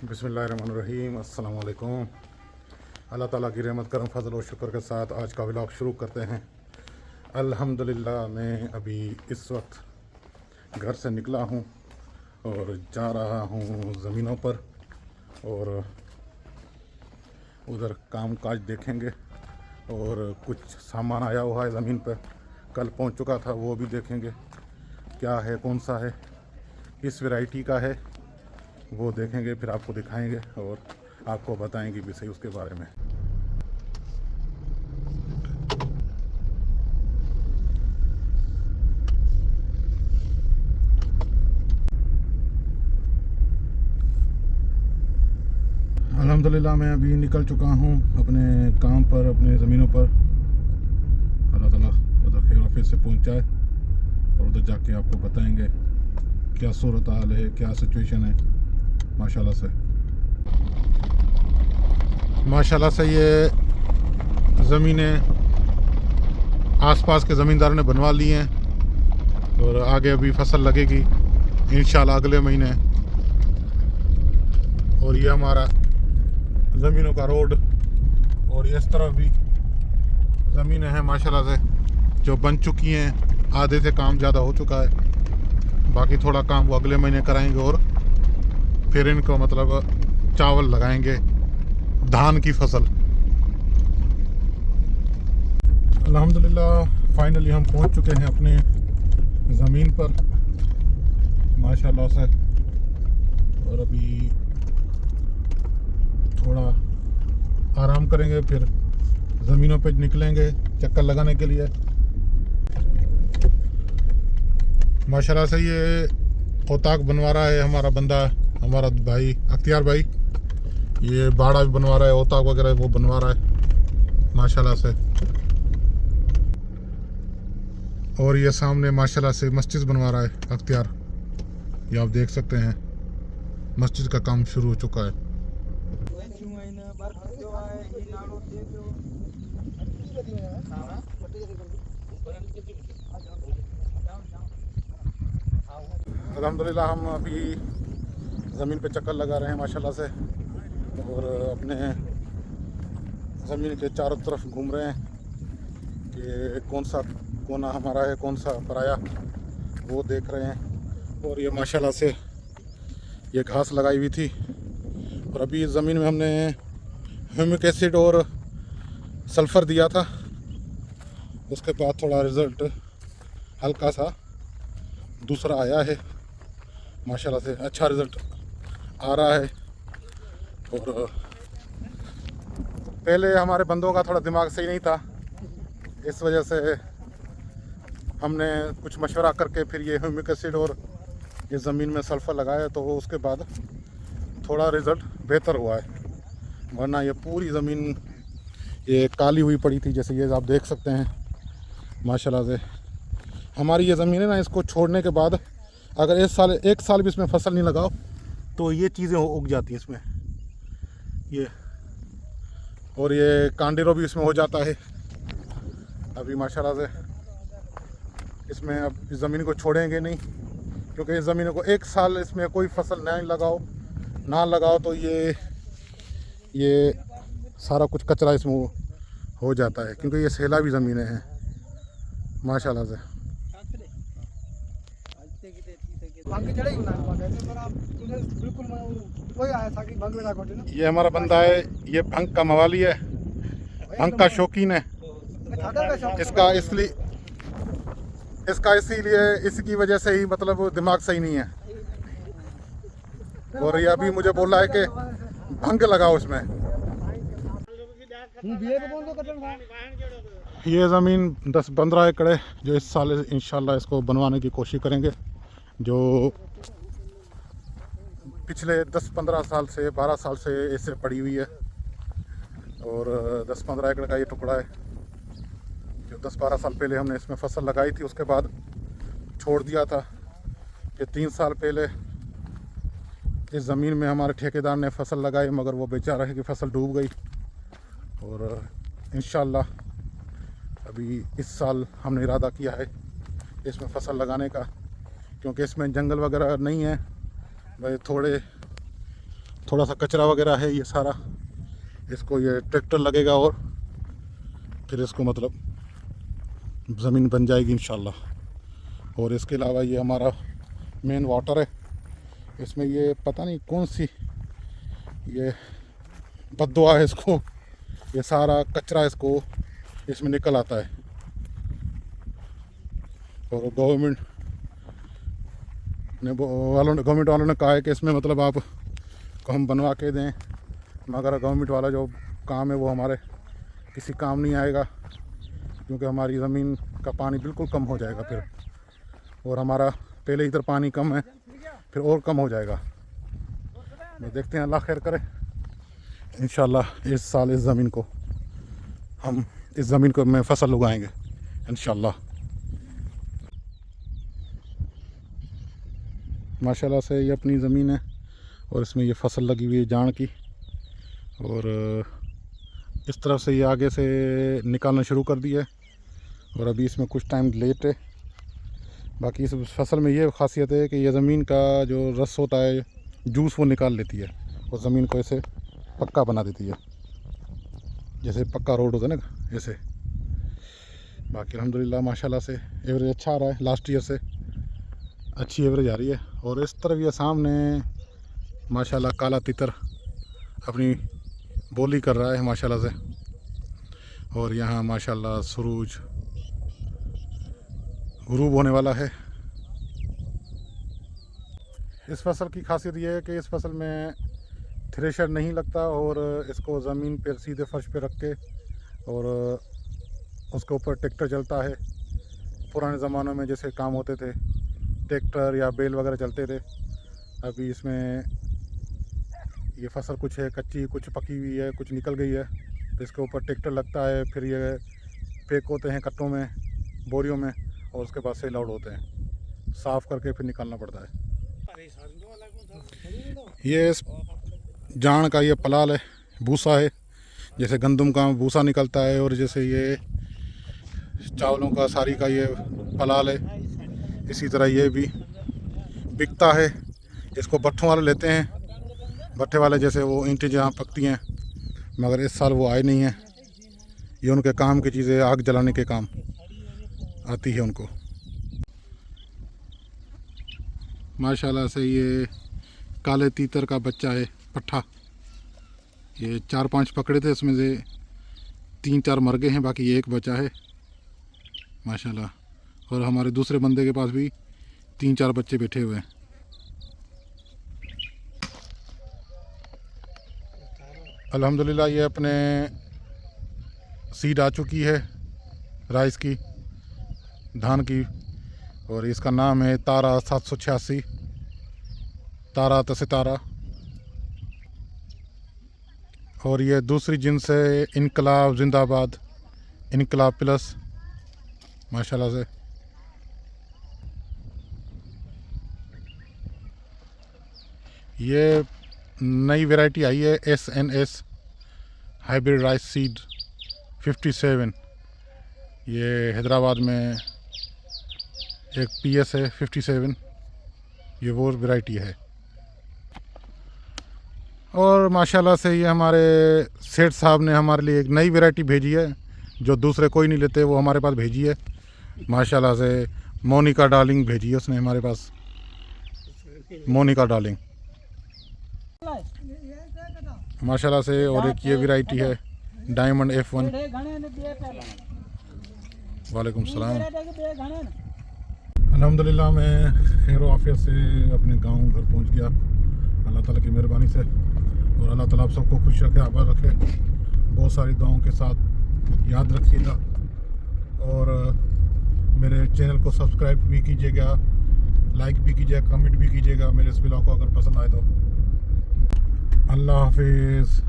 बिस्मिल्लाहिर्रहमानिर्रहीम। अस्सलाम वालेकुम। अल्लाह ताला की रहमत करम फजल और शुक्र के साथ आज का व्लॉग शुरू करते हैं। अल्हम्दुलिल्लाह मैं अभी इस वक्त घर से निकला हूँ और जा रहा हूँ ज़मीनों पर और उधर काम काज देखेंगे और कुछ सामान आया हुआ है ज़मीन पर, कल पहुँच चुका था, वो भी देखेंगे क्या है, कौन सा है, किस वैरायटी का है, वो देखेंगे, फिर आपको दिखाएंगे और आपको बताएंगे भी सही उसके बारे में। अल्हम्दुलिल्लाह मैं अभी निकल चुका हूँ अपने काम पर, अपने ज़मीनों पर। अल्लाह ताला उधर खैर ऑफिस से पहुँचाए और उधर जाके आपको बताएंगे क्या सूरत हाल है, क्या सिचुएशन है। माशाल्लाह से ये ज़मीनें आसपास के ज़मींदारों ने बनवा ली हैं और आगे अभी फसल लगेगी इंशाल्लाह अगले महीने। और ये हमारा ज़मीनों का रोड और इस तरफ भी ज़मीनें हैं माशाल्लाह से जो बन चुकी हैं। आधे से काम ज़्यादा हो चुका है, बाकी थोड़ा काम वो अगले महीने कराएंगे और फिर इनको मतलब चावल लगाएंगे, धान की फसल। अल्हम्दुलिल्लाह फाइनली हम पहुंच चुके हैं अपने ज़मीन पर माशाल्लाह से। और अभी थोड़ा आराम करेंगे, फिर ज़मीनों पे निकलेंगे चक्कर लगाने के लिए। माशाल्लाह से ये औताक बनवा रहा है हमारा बंदा, हमारा भाई अख्तियार भाई। ये बाड़ा भी बनवा रहा है, औताक वगैरह वो बनवा रहा है माशाल्लाह से। और ये सामने माशाल्लाह से मस्जिद बनवा रहा है अख्तियार, ये आप देख सकते हैं मस्जिद का काम शुरू हो चुका है। अल्हम्दुलिल्लाह हम अभी ज़मीन पे चक्कर लगा रहे हैं माशाल्लाह से और अपने ज़मीन के चारों तरफ घूम रहे हैं कि कौन सा कोना हमारा है, कौन सा पराया, वो देख रहे हैं। और ये माशाल्लाह से ये घास लगाई हुई थी और अभी इस ज़मीन में हमने ह्यूमिक एसिड और सल्फ़र दिया था, उसके बाद थोड़ा रिज़ल्ट हल्का सा दूसरा आया है माशाल्लाह से, अच्छा रिज़ल्ट आ रहा है। और पहले हमारे बंदों का थोड़ा दिमाग सही नहीं था, इस वजह से हमने कुछ मशवरा करके फिर ये ह्यूमिक एसिड और ये ज़मीन में सल्फ़र लगाया, तो उसके बाद थोड़ा रिज़ल्ट बेहतर हुआ है। वरना ये पूरी ज़मीन ये काली हुई पड़ी थी, जैसे ये आप देख सकते हैं माशाल्लाह से। हमारी ये ज़मीन है ना, इसको छोड़ने के बाद अगर एक साल भी इसमें फसल नहीं लगाओ तो ये चीज़ें उग जाती हैं इसमें, ये और ये कांडेरो भी इसमें हो जाता है। अभी माशाल्लाह से इसमें अब इस ज़मीन को छोड़ेंगे नहीं, क्योंकि इस ज़मीन को एक साल इसमें कोई फसल नहीं ना लगाओ तो ये सारा कुछ कचरा इसमें हो जाता है, क्योंकि ये सैलाबी ज़मीनें हैं माशाल्लाह से। ये हमारा बंदा है, ये भंग का मवाली है, भंग का शौकीन है। इसीलिए इसकी वजह से ही मतलब दिमाग सही नहीं है। और ये अभी मुझे बोल रहा है कि भंग लगाओ इसमें। ये ज़मीन 10-15 एकड़ है जो इस साल इंशाल्लाह इसको बनवाने की कोशिश करेंगे, जो पिछले 10-15 साल से 12 साल से ऐसे पड़ी हुई है। और 10-15 एकड़ का ये टुकड़ा है जो 10-12 साल पहले हमने इसमें फसल लगाई थी, उसके बाद छोड़ दिया था। कि 3 साल पहले इस ज़मीन में हमारे ठेकेदार ने फसल लगाई, मगर वो बेचारा है कि फसल डूब गई। और इंशाल्लाह अभी इस साल हमने इरादा किया है इसमें फसल लगाने का, क्योंकि इसमें जंगल वगैरह नहीं है, भाई थोड़े थोड़ा सा कचरा वगैरह है ये सारा, इसको ये ट्रैक्टर लगेगा और फिर इसको मतलब ज़मीन बन जाएगी इंशाल्लाह। और इसके अलावा ये हमारा मेन वाटर है, इसमें ये पता नहीं कौन सी ये बददुआ है इसको, ये सारा कचरा इसको इसमें निकल आता है। और गवर्नमेंट वालों ने कहा है कि इसमें मतलब आप को हम बनवा के दें, मगर गवर्नमेंट वाला जो काम है वो हमारे किसी काम नहीं आएगा, क्योंकि हमारी ज़मीन का पानी बिल्कुल कम हो जाएगा फिर, और हमारा पहले इधर पानी कम है फिर और कम हो जाएगा। मैं देखते हैं, अल्लाह खैर करे। इंशाल्लाह इस साल इस ज़मीन को हम इस ज़मीन को में फसल उगाएंगे इंशाल्लाह। माशाल्लाह से ये अपनी ज़मीन है और इसमें ये फसल लगी हुई है जान की, और इस तरफ से ये आगे से निकालना शुरू कर दिया है, और अभी इसमें कुछ टाइम लेट है। बाकी इस फसल में ये खासियत है कि ये ज़मीन का जो रस होता है, जूस, वो निकाल लेती है और ज़मीन को ऐसे पक्का बना देती है, जैसे पक्का रोड होता है ना, ऐसे। बाकी अल्हम्दुलिल्लाह माशाल्लाह से एवरेज अच्छा आ रहा है, लास्ट ईयर से अच्छी एवरेज आ रही है। और इस तरफ ये सामने माशाल्लाह काला तितर अपनी बोली कर रहा है माशाल्लाह से, और यहाँ माशाल्लाह सूरज गुरूब होने वाला है। इस फसल की खासियत ये है कि इस फसल में थ्रेशर नहीं लगता, और इसको ज़मीन पर सीधे फर्श पे रख के और उसके ऊपर ट्रैक्टर चलता है। पुराने ज़मानों में जैसे काम होते थे, ट्रैक्टर या बैल वगैरह चलते थे। अभी इसमें ये फसल कुछ है कच्ची, कुछ पकी हुई है, कुछ निकल गई है, तो इसके ऊपर ट्रैक्टर लगता है, फिर ये पैक होते हैं कट्टों में, बोरियों में, और उसके बाद से लोड होते हैं, साफ़ करके फिर निकालना पड़ता है। ये जान का ये पलाल है, भूसा है, जैसे गंदम का भूसा निकलता है, और जैसे ये चावलों का सारी का ये पलाल है, इसी तरह ये भी बिकता है। इसको भट्ठों वाले लेते हैं, भट्ठे वाले जैसे वो ईंटें जहाँ पकती हैं, मगर इस साल वो आए नहीं हैं। ये उनके काम की चीज़ें आग जलाने के काम आती है उनको। माशाल्लाह से ये काले तीतर का बच्चा है, पट्ठा। ये 4-5 पकड़े थे, उसमें से 3-4 मर गए हैं, बाकी एक बचा है माशाल्लाह। और हमारे दूसरे बंदे के पास भी 3-4 बच्चे बैठे हुए हैं। अल्हम्दुलिल्लाह ये अपने सीड आ चुकी है राइस की, धान की, और इसका नाम है तारा 786, तारा सितारा। और ये दूसरी जिन्स है इनकलाब जिंदाबाद, इनकलाब प्लस, माशाल्लाह से। ये नई वैरायटी आई है SNS हाइब्रिड राइस सीड 57। ये हैदराबाद में एक PS है 57, ये वो वैरायटी है। और माशाल्लाह से ये हमारे सेठ साहब ने हमारे लिए एक नई वैरायटी भेजी है, जो दूसरे कोई नहीं लेते, वो हमारे पास भेजी है माशाल्लाह से। मोनिका डार्लिंग भेजी है उसने हमारे पास, मोनिका डार्लिंग माशाल्लाह से। और एक ये वैरायटी है डायमंड F1। वालेकुम सलाम। अल्हम्दुलिल्लाह मैं खैर आफियत से अपने गांव घर पहुंच गया, अल्लाह ताला की मेहरबानी से। और अल्लाह ताला आप सबको खुश रखे, आबाद रखे। बहुत सारी दुआओं के साथ याद रखिएगा, और मेरे चैनल को सब्सक्राइब भी कीजिएगा, लाइक भी कीजिएगा, कमेंट भी कीजिएगा मेरे इस व्लॉग को अगर पसंद आए तो। अल्लाह हाफिज़।